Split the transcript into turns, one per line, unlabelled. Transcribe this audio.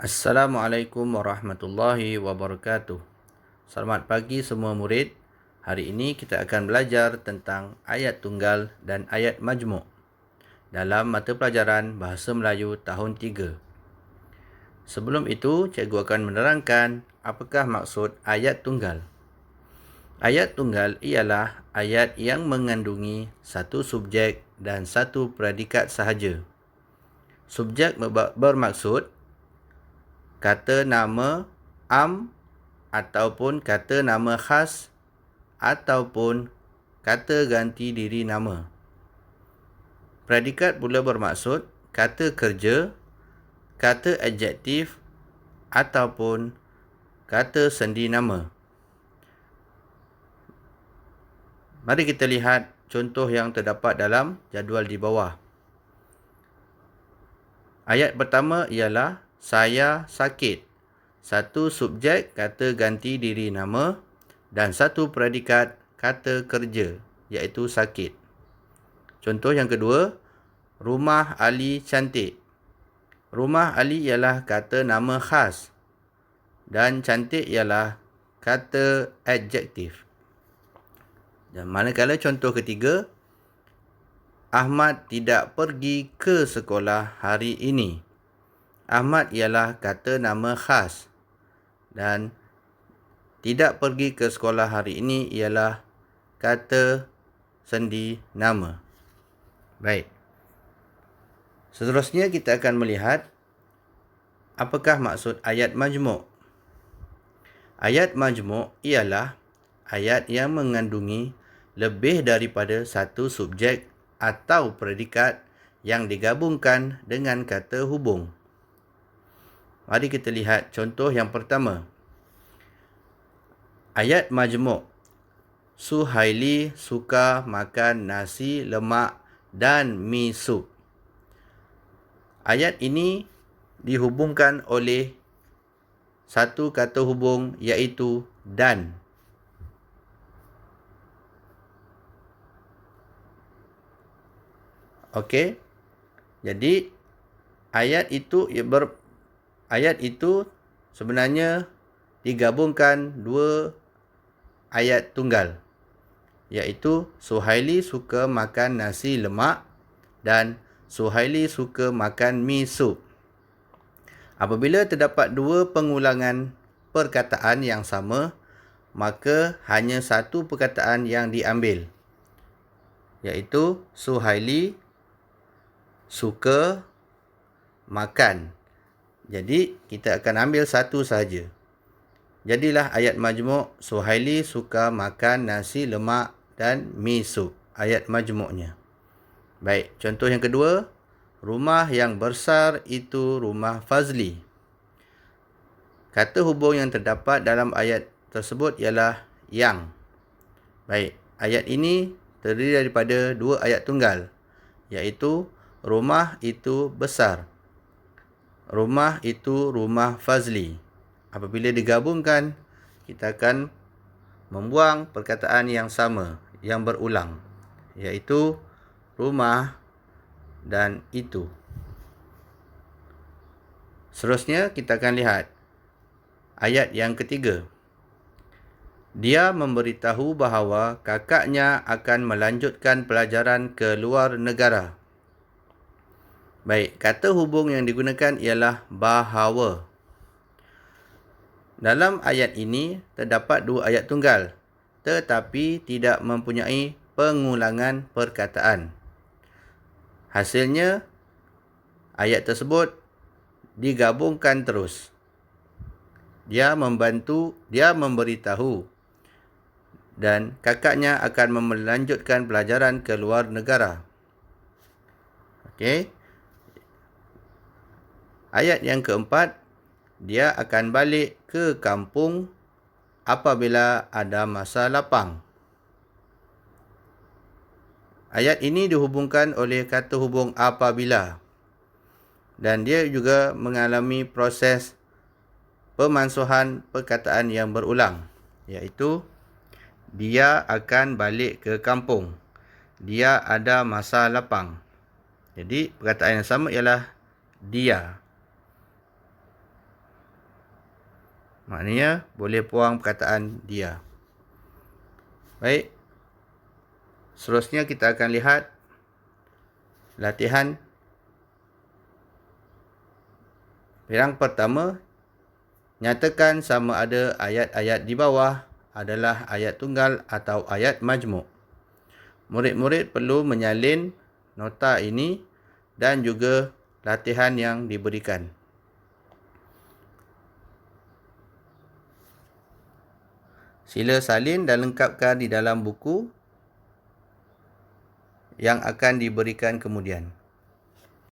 Assalamualaikum warahmatullahi wabarakatuh. Selamat pagi semua murid. Hari ini kita akan belajar tentang ayat tunggal dan ayat majmuk dalam mata pelajaran Bahasa Melayu tahun 3. Sebelum itu, cikgu akan menerangkan apakah maksud ayat tunggal. Ayat tunggal ialah ayat yang mengandungi satu subjek dan satu predikat sahaja. Subjek bermaksud kata nama am ataupun kata nama khas ataupun kata ganti diri nama. Predikat pula bermaksud kata kerja, kata adjektif ataupun kata sendi nama. Mari kita lihat contoh yang terdapat dalam jadual di bawah. Ayat pertama ialah saya sakit. Satu subjek kata ganti diri nama dan satu predikat kata kerja iaitu sakit. Contoh yang kedua, rumah Ali cantik. Rumah Ali ialah kata nama khas dan cantik ialah kata adjektif. Dan manakala contoh ketiga, Ahmad tidak pergi ke sekolah hari ini. Ahmad ialah kata nama khas dan tidak pergi ke sekolah hari ini ialah kata sendi nama. Baik. Seterusnya kita akan melihat apakah maksud ayat majmuk. Ayat majmuk ialah ayat yang mengandungi lebih daripada satu subjek atau predikat yang digabungkan dengan kata hubung. Mari kita lihat contoh yang pertama. Ayat majmuk. Suhaili suka makan nasi lemak dan mi sup. Ayat ini dihubungkan oleh satu kata hubung iaitu dan. Okey. Jadi ayat itu sebenarnya digabungkan dua ayat tunggal, iaitu Suhaili suka makan nasi lemak dan Suhaili suka makan mi sup. Apabila terdapat dua pengulangan perkataan yang sama, maka hanya satu perkataan yang diambil, iaitu Suhaili suka makan. Jadi, kita akan ambil satu sahaja. Jadilah ayat majmuk Suhaili suka makan nasi lemak dan mi sup. Ayat majmuknya. Baik, contoh yang kedua. Rumah yang besar itu rumah Fazli. Kata hubung yang terdapat dalam ayat tersebut ialah yang. Baik, ayat ini terdiri daripada dua ayat tunggal, iaitu rumah itu besar. Rumah itu rumah Fazli. Apabila digabungkan, kita akan membuang perkataan yang sama, yang berulang, iaitu rumah dan itu. Seterusnya, kita akan lihat ayat yang ketiga. Dia memberitahu bahawa kakaknya akan melanjutkan pelajaran ke luar negara. Baik, kata hubung yang digunakan ialah bahawa. Dalam ayat ini terdapat dua ayat tunggal, tetapi tidak mempunyai pengulangan perkataan. Hasilnya, ayat tersebut digabungkan terus. Dia memberitahu dan kakaknya akan melanjutkan pelajaran ke luar negara. Okey. Ayat yang keempat, dia akan balik ke kampung apabila ada masa lapang. Ayat ini dihubungkan oleh kata hubung apabila. Dan dia juga mengalami proses pemansuhan perkataan yang berulang, iaitu dia akan balik ke kampung. Dia ada masa lapang. Jadi perkataan yang sama ialah dia. Maknanya boleh buang perkataan dia. Baik. Seterusnya kita akan lihat latihan yang pertama. Nyatakan sama ada ayat-ayat di bawah adalah ayat tunggal atau ayat majmuk. Murid-murid perlu menyalin nota ini dan juga latihan yang diberikan. Sila salin dan lengkapkan di dalam buku yang akan diberikan kemudian.